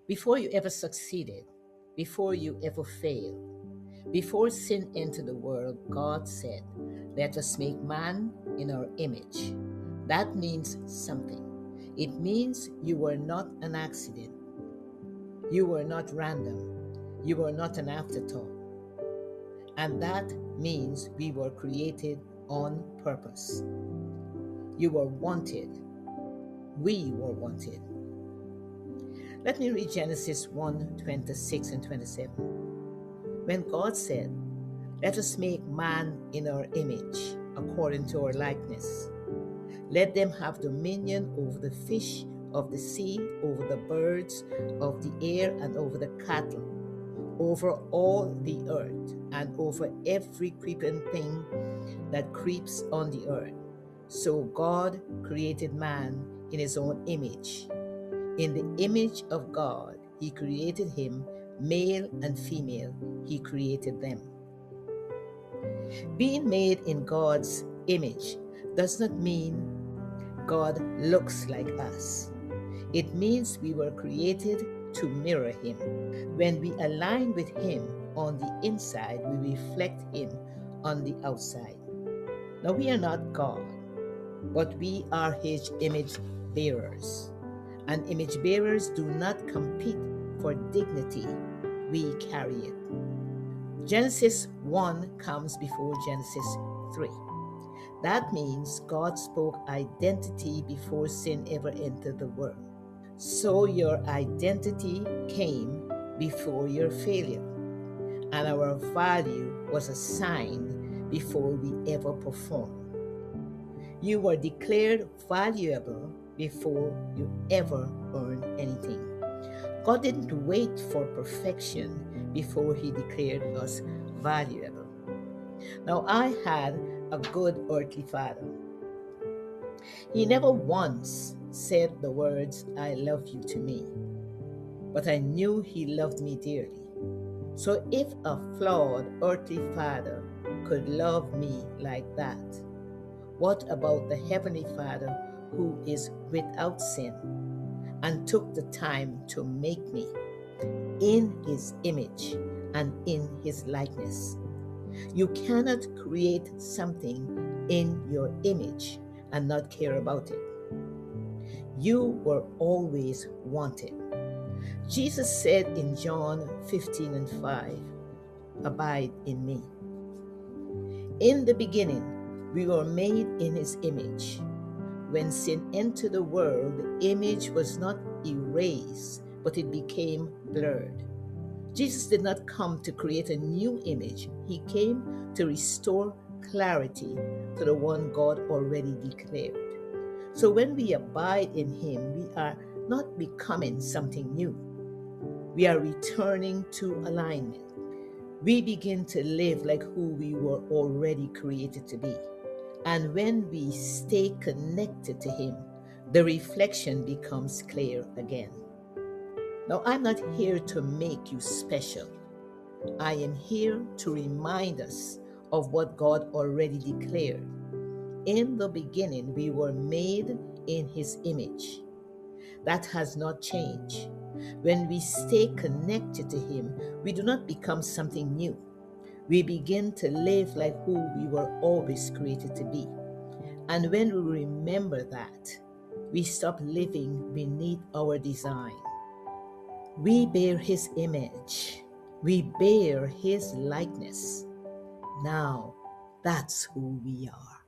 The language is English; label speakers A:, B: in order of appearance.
A: Before you ever succeeded, before you ever failed, before sin entered the world, God said, "Let us make man in our image." That means something. It means you were not an accident. You were not random. You were not an afterthought. And that means we were created on purpose. You were wanted. We were wanted. Let me read Genesis 1:26 and 27. When God said, "Let us make man in our image, according to our likeness. Let them have dominion over the fish of the sea, over the birds of the air, and over the cattle, over all the earth, and over every creeping thing that creeps on the earth." So God created man in his own image. In the image of God, he created him, male and female, he created them. Being made in God's image does not mean God looks like us. It means we were created to mirror him. When we align with him on the inside, we reflect him on the outside. Now, we are not God, but we are his image bearers. And image bearers do not compete for dignity, we carry it. Genesis 1 comes before Genesis 3. That means God spoke identity before sin ever entered the world. So your identity came before your failure, and our value was assigned before we ever performed. You were declared valuable before you ever earned anything. God didn't wait for perfection before he declared us valuable. Now, I had a good earthly father. He never once said the words, "I love you" to me, but I knew he loved me dearly. So if a flawed earthly father could love me like that, what about the Heavenly Father who is without sin and took the time to make me in his image and in his likeness? You cannot create something in your image and not care about it. You were always wanted. Jesus said in John 15 and 5, "Abide in me." In the beginning, we were made in his image. When sin entered the world, the image was not erased, but it became blurred. Jesus did not come to create a new image. He came to restore clarity to the one God already declared. So when we abide in him, we are not becoming something new. We are returning to alignment. We begin to live like who we were already created to be. And when we stay connected to him, the reflection becomes clear again. Now, I'm not here to make you special. I am here to remind us of what God already declared. In the beginning, we were made in his image. That has not changed. When we stay connected to him, we do not become something new. We begin to live like who we were always created to be. And when we remember that, we stop living beneath our design. We bear his image. We bear his likeness. Now, that's who we are.